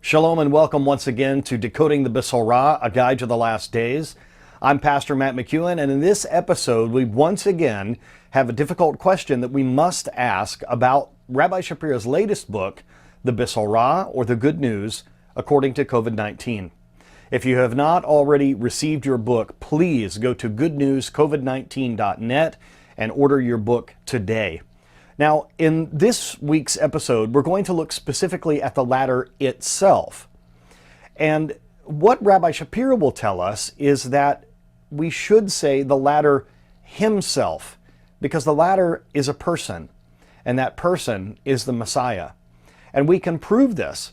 Shalom and welcome once again to Decoding the Besorah, a guide to the last days. I'm Pastor Matt McKeown, and in this episode, we once again have a difficult question that we must ask about Rabbi Shapira's latest book, The Besorah, or The Good News, According to COVID-19. If you have not already received your book, please go to goodnewscovid19.net and order your book today. Now, in this week's episode, we're going to look specifically at the ladder itself. And what Rabbi Shapira will tell us is that we should say the ladder himself, because the ladder is a person, and that person is the Messiah. And we can prove this.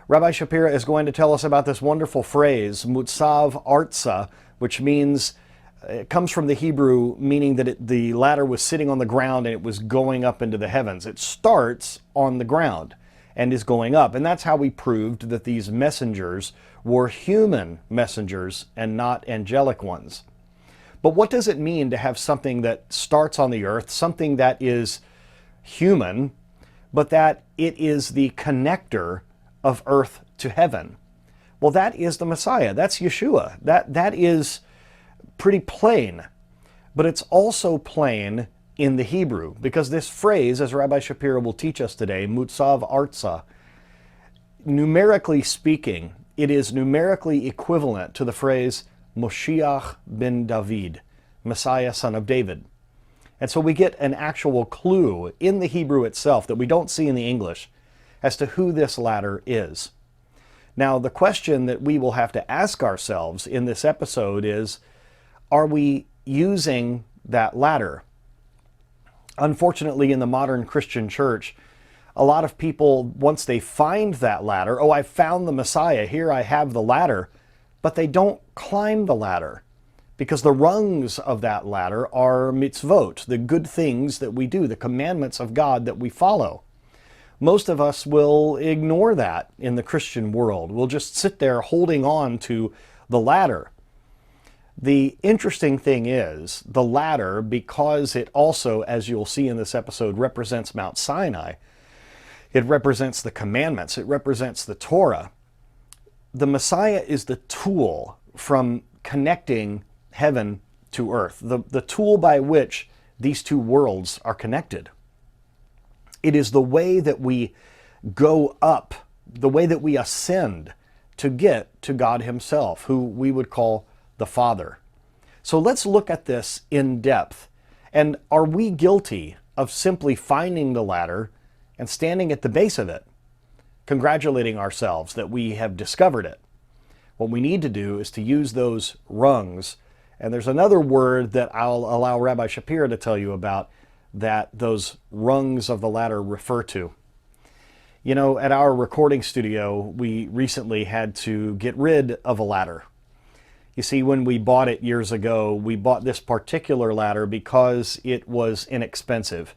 Rabbi Shapira is going to tell us about this wonderful phrase, mutsav artsa, which means, it comes from the Hebrew meaning that the ladder was sitting on the ground and it was going up into the heavens. It starts on the ground and is going up. And that's how we proved that these messengers were human messengers and not angelic ones. But what does it mean to have something that starts on the earth, something that is human, but that it is the connector of earth to heaven? Well, that is the Messiah. That's Yeshua. That is pretty plain, but it's also plain in the Hebrew, because this phrase, as Rabbi Shapira will teach us today, mutsav artsa, numerically speaking, it is numerically equivalent to the phrase Moshiach ben David, Messiah, son of David. And so we get an actual clue in the Hebrew itself that we don't see in the English as to who this ladder is. Now, the question that we will have to ask ourselves in this episode is, are we using that ladder? Unfortunately, in the modern Christian church, a lot of people, once they find that ladder, I found the Messiah, here I have the ladder, but they don't climb the ladder, because the rungs of that ladder are mitzvot, the good things that we do, the commandments of God that we follow. Most of us will ignore that in the Christian world. We'll just sit there holding on to the ladder. The interesting thing is, the ladder, because it also, as you'll see in this episode, represents Mount Sinai, it represents the commandments, it represents the Torah. The Messiah is the tool from connecting heaven to earth, the tool by which these two worlds are connected. It is the way that we go up, the way that we ascend to get to God himself, who we would call the Father. So let's look at this in depth. And are we guilty of simply finding the ladder and standing at the base of it, congratulating ourselves that we have discovered it? What we need to do is to use those rungs. And there's another word that I'll allow Rabbi Shapira to tell you about that those rungs of the ladder refer to. You know, at our recording studio, we recently had to get rid of a ladder. You see, when we bought it years ago, we bought this particular ladder because it was inexpensive.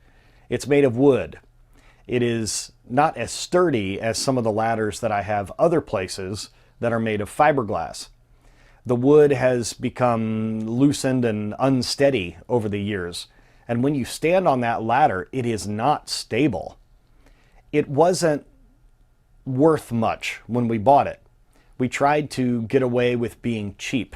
It's made of wood. It is not as sturdy as some of the ladders that I have other places that are made of fiberglass. The wood has become loosened and unsteady over the years. And when you stand on that ladder, it is not stable. It wasn't worth much when we bought it. We tried to get away with being cheap.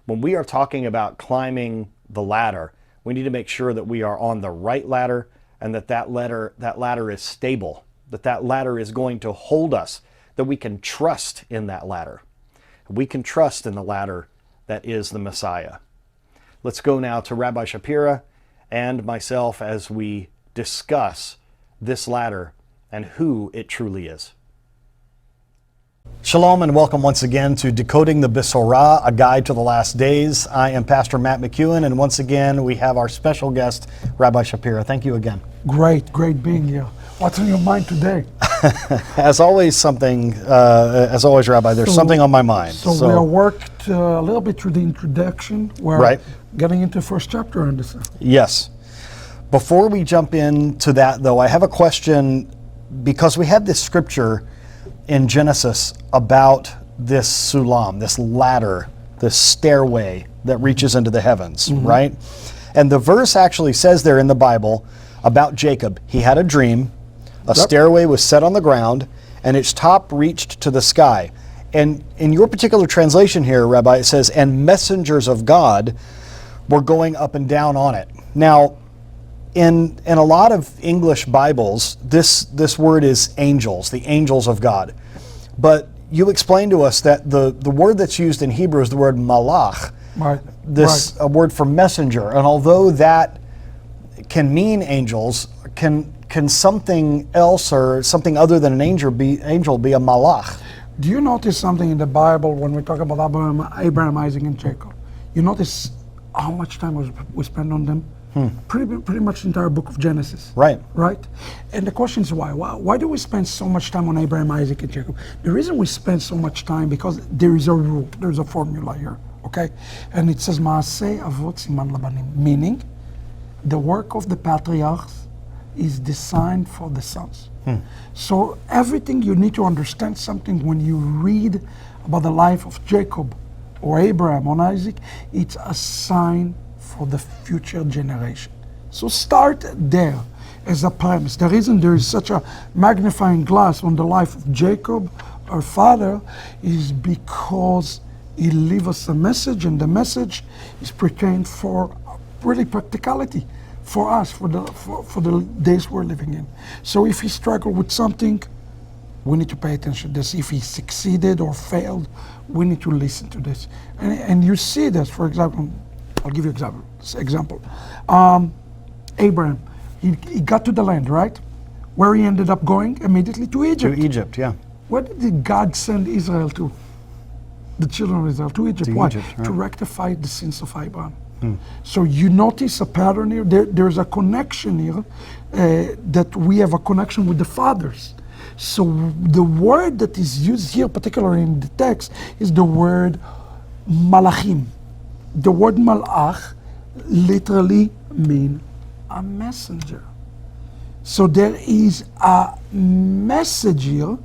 When we are talking about climbing the ladder, we need to make sure that we are on the right ladder and that ladder is stable, that ladder is going to hold us, that we can trust in that ladder. We can trust in the ladder that is the Messiah. Let's go now to Rabbi Shapira and myself as we discuss this ladder and who it truly is. Shalom and welcome once again to Decoding the Besorah, a guide to the last days. I am Pastor Matt McKeown, and once again we have our special guest, Rabbi Shapira. Thank you again. Great being here. What's on your mind today? As always, Rabbi, there's something on my mind. So we have worked a little bit through the introduction. We're getting into the first chapter on this. Yes. Before we jump into that, though, I have a question, because we have this scripture in Genesis about this sulam, this ladder, this stairway that reaches into the heavens, right? And the verse actually says there in the Bible about Jacob, he had a dream, a stairway was set on the ground, and its top reached to the sky. And in your particular translation here, Rabbi, it says, and messengers of God were going up and down on it. Now, in a lot of English Bibles, this word is angels, the angels of God. But you explained to us that the word that's used in Hebrew is the word malach, Right. a word for messenger. And although that can mean angels, can something else or something other than an angel be a malach? Do you notice something in the Bible when we talk about Abraham, Isaac, and Jacob? You notice how much time we spend on them? Pretty much the entire book of Genesis. Right. Right? And the question is why? Why do we spend so much time on Abraham, Isaac, and Jacob? The reason we spend so much time, because there is a rule, there's a formula here, okay? And it says, Maaseh Avot Siman Labanim, meaning the work of the patriarchs is designed for the sons. So everything you need to understand something when you read about the life of Jacob or Abraham or Isaac, it's a sign for the future generation. So start there as a premise. The reason there is such a magnifying glass on the life of Jacob, our father, is because he leaves us a message, and the message is pertained for really practicality for us, for the days we're living in. So if he struggled with something, we need to pay attention to this. If he succeeded or failed, we need to listen to this. And you see this, for example, I'll give you an example. Abraham, he got to the land, right? Where he ended up going immediately to Egypt. To Egypt, yeah. Where did God send Israel to? The children of Israel, to Egypt. To Why? Egypt, right. To rectify the sins of Abraham. So you notice a pattern here. There's a connection here, that we have a connection with the fathers. So the word that is used here, particularly in the text, is the word malachim. The word malach literally means a messenger. So there is a message here,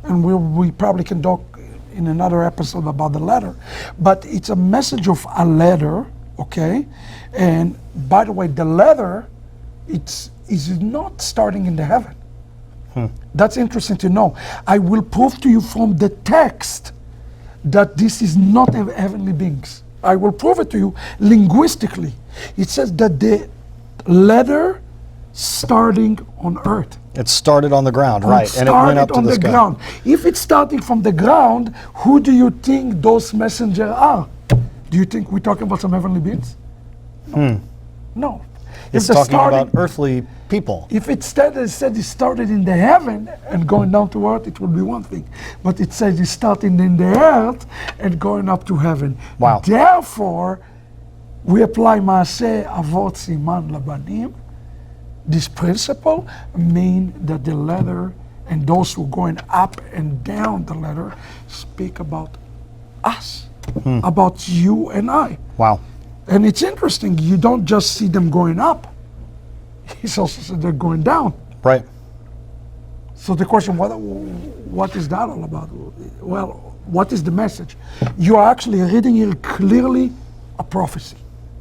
and we probably can talk in another episode about the letter, but it's a message of a letter, okay? And by the way, the letter is not starting in the heaven. That's interesting to know. I will prove to you from the text that this is not heavenly beings. I will prove it to you linguistically. It says that the letter starting on earth. It started on the ground, right? And it went up to the sky. Ground. If it's starting from the ground, who do you think those messengers are? Do you think we're talking about some heavenly beings? No. It's talking about earthly people. If it said it started in the heaven and going down to earth, it would be one thing. But it says it's starting in the earth and going up to heaven. Wow. Therefore, we apply Maaseh Avot Siman Labanim. This principle means that the letter and those who are going up and down the letter speak about us, about you and I. Wow. And it's interesting, you don't just see them going up, he's also said they're going down. Right. So the question, what is that all about? Well, what is the message? You are actually reading here clearly a prophecy.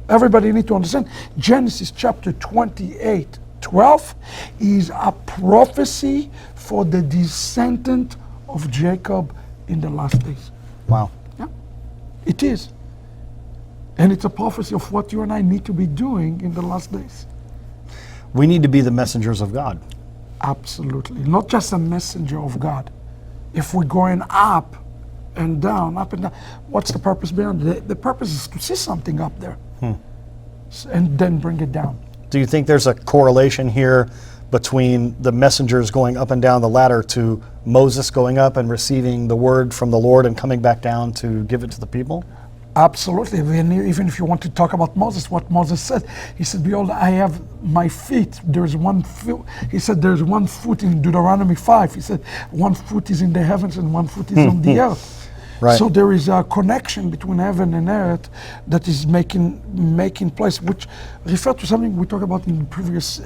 Everybody need to understand, Genesis chapter 28:12 is a prophecy for the descendant of Jacob in the last days. Wow. Yeah, it is. And it's a prophecy of what you and I need to be doing in the last days. We need to be the messengers of God. Absolutely. Not just a messenger of God. If we're going up and down, what's the purpose behind it? The purpose is to see something up there and then bring it down. Do you think there's a correlation here between the messengers going up and down the ladder to Moses going up and receiving the word from the Lord and coming back down to give it to the people? Absolutely. Even if you want to talk about Moses, what Moses said, he said, behold, I have my feet. There's one foot. He said, there's one foot in Deuteronomy 5. He said, one foot is in the heavens and one foot is on the earth. Right. So there is a connection between heaven and earth that is making place, which refer to something we talked about in previous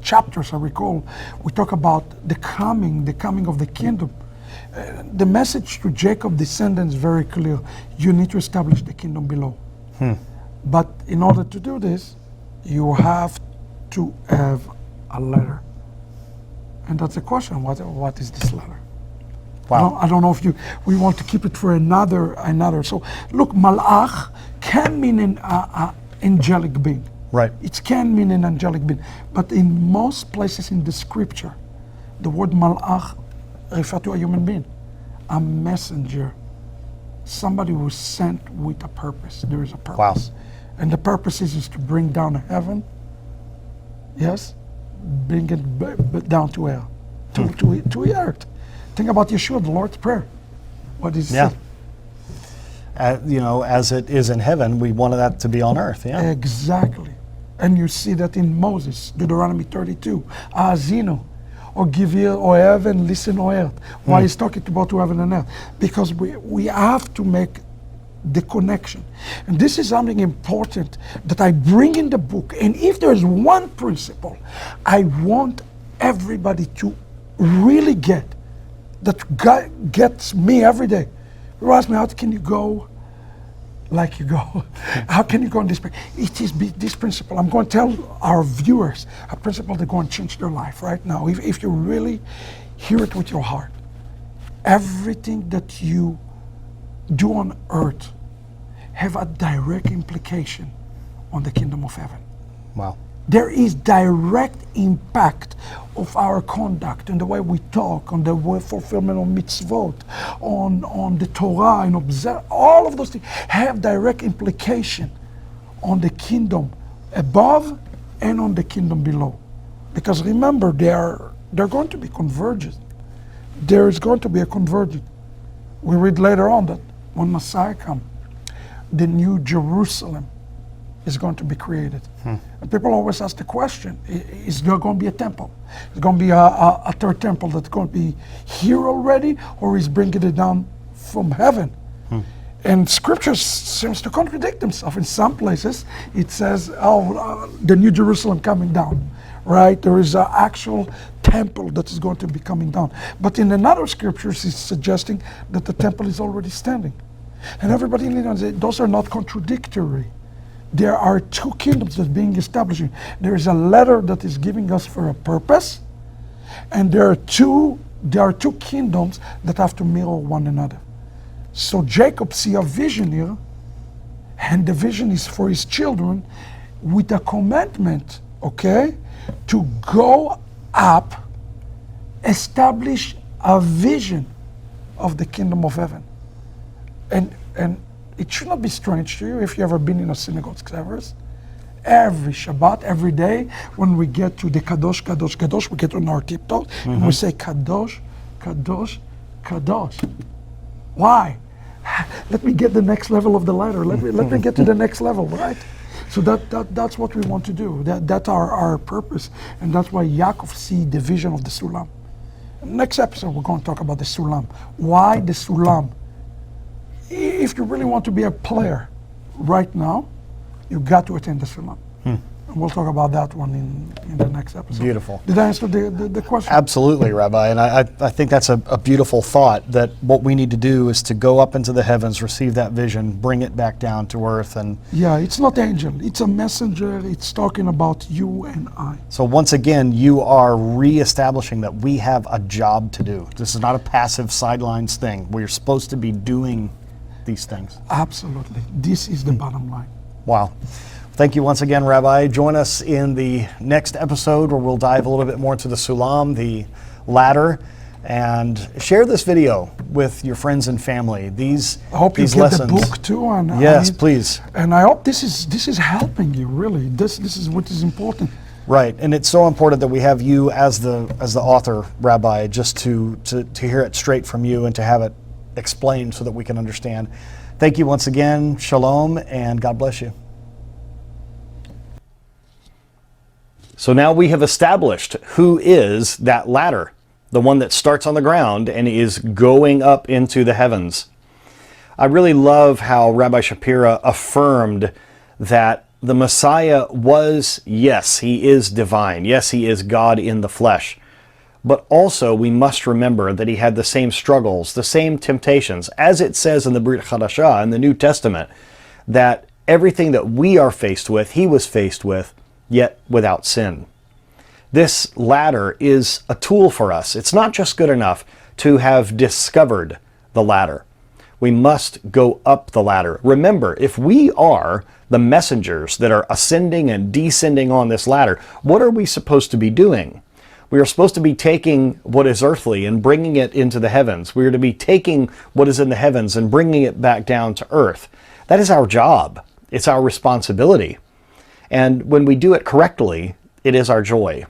chapters, I recall. We talk about the coming of the kingdom. The message to Jacob's descendants is very clear. You need to establish the kingdom below. But in order to do this, you have to have a letter. And that's the question, what is this letter? Wow. I don't know if we want to keep it for another. So look, malach can mean an angelic being. Right. It can mean an angelic being, but in most places in the scripture, the word malach refers to a human being, a messenger, somebody who is sent with a purpose. There is a purpose. Wow. And the purpose is to bring down heaven, yes, bring it down to earth, to earth. Think about Yeshua, the Lord's Prayer. What is Yeah. it? As it is in heaven, we wanted that to be on earth. Yeah. Exactly. And you see that in Moses, Deuteronomy 32, Azino, or give ear, or heaven, listen, or earth. Why he's talking about to heaven and earth? Because we have to make the connection. And this is something important that I bring in the book. And if there's one principle I want everybody to really get, that God gets me every day. You ask me, how can you go like you go? How can you go on this? It is this principle. I'm going to tell our viewers a principle that's going to change their life right now. If you really hear it with your heart, everything that you do on earth have a direct implication on the kingdom of heaven. Wow. There is direct impact of our conduct and the way we talk, on the way fulfillment of mitzvot, on the Torah and observe. All of those things have direct implication on the kingdom above and on the kingdom below. Because remember, they're going to be convergent. There is going to be a convergence. We read later on that when Messiah comes, the new Jerusalem is going to be created. And people always ask the question, is there going to be a temple? Is there going to be a third temple that's going to be here already, or is bringing it down from heaven? And scripture seems to contradict themselves. In some places, it says, the new Jerusalem coming down, right? There is an actual temple that is going to be coming down. But in another scriptures, it's suggesting that the temple is already standing. And everybody knows that those are not contradictory. There are two kingdoms that are being established. There is a letter that is giving us for a purpose, and there are two kingdoms that have to mirror one another. So Jacob see a vision here, and the vision is for his children with a commandment, okay, to go up, establish a vision of the kingdom of heaven. And it should not be strange to you if you ever been in a synagogue service. Every Shabbat, every day, when we get to the Kadosh, Kadosh, Kadosh, we get on our tiptoes and we say Kadosh, Kadosh, Kadosh. Why? Let me get the next level of the ladder. Let me get to the next level, right? So that's what we want to do. That's our purpose, and that's why Yaakov see the vision of the Sulam. Next episode, we're going to talk about the Sulam. Why the Sulam? If you really want to be a player right now, you got to attend the Sulam. And we'll talk about that one in the next episode. Beautiful. Did I answer the question? Absolutely, Rabbi. And I think that's a beautiful thought, that what we need to do is to go up into the heavens, receive that vision, bring it back down to earth. And yeah, it's not angel. It's a messenger. It's talking about you and I. So once again, you are reestablishing that we have a job to do. This is not a passive sidelines thing. We're supposed to be doing these things. Absolutely. This is the bottom line. Wow. Thank you once again, Rabbi. Join us in the next episode where we'll dive a little bit more into the Sulam, the ladder, and share this video with your friends and family. I hope you get lessons. the book too. And yes, please. And I hope this is helping you, really. This is what is important. Right, and it's so important that we have you as the author, Rabbi, just to hear it straight from you and to have it explained so that we can understand. Thank you once again. Shalom, and God bless you. So now we have established who is that ladder, the one that starts on the ground and is going up into the heavens. I really love how Rabbi Shapira affirmed that the Messiah was, yes, he is divine. Yes, he is God in the flesh. But also we must remember that he had the same struggles, the same temptations, as it says in the Brit Chadashah, in the New Testament, that everything that we are faced with, he was faced with, yet without sin. This ladder is a tool for us. It's not just good enough to have discovered the ladder. We must go up the ladder. Remember, if we are the messengers that are ascending and descending on this ladder, what are we supposed to be doing? We are supposed to be taking what is earthly and bringing it into the heavens. We are to be taking what is in the heavens and bringing it back down to earth. That is our job. It's our responsibility. And when we do it correctly, it is our joy.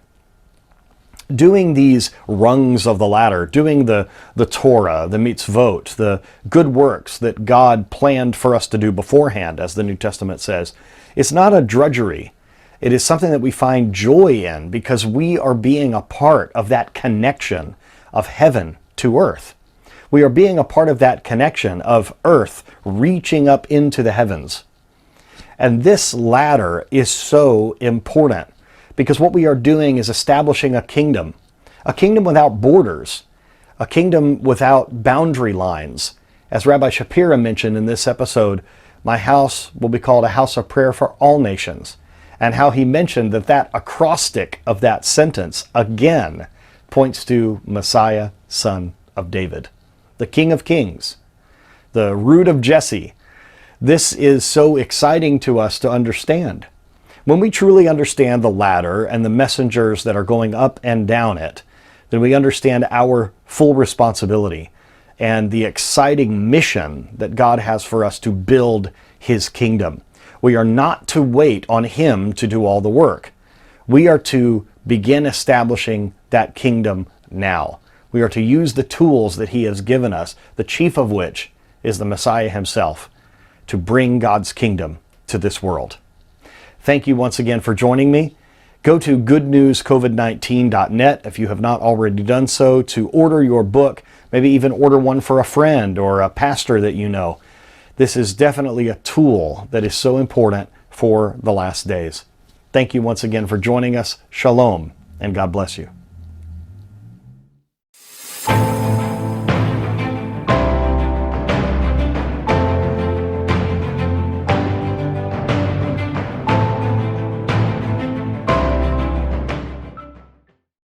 Doing these rungs of the ladder, doing the Torah, the mitzvot, the good works that God planned for us to do beforehand, as the New Testament says, it's not a drudgery. It is something that we find joy in because we are being a part of that connection of heaven to earth. We are being a part of that connection of earth reaching up into the heavens. And this ladder is so important because what we are doing is establishing a kingdom without borders, a kingdom without boundary lines. As Rabbi Shapira mentioned in this episode, my house will be called a house of prayer for all nations. And how he mentioned that acrostic of that sentence, again, points to Messiah, son of David, the King of Kings, the root of Jesse. This is so exciting to us to understand. When we truly understand the ladder and the messengers that are going up and down it, then we understand our full responsibility and the exciting mission that God has for us to build his kingdom. We are not to wait on him to do all the work. We are to begin establishing that kingdom now. We are to use the tools that he has given us, the chief of which is the Messiah himself, to bring God's kingdom to this world. Thank you once again for joining me. Go to goodnewscovid19.net if you have not already done so to order your book, maybe even order one for a friend or a pastor that you know. This is definitely a tool that is so important for the last days. Thank you once again for joining us. Shalom, and God bless you.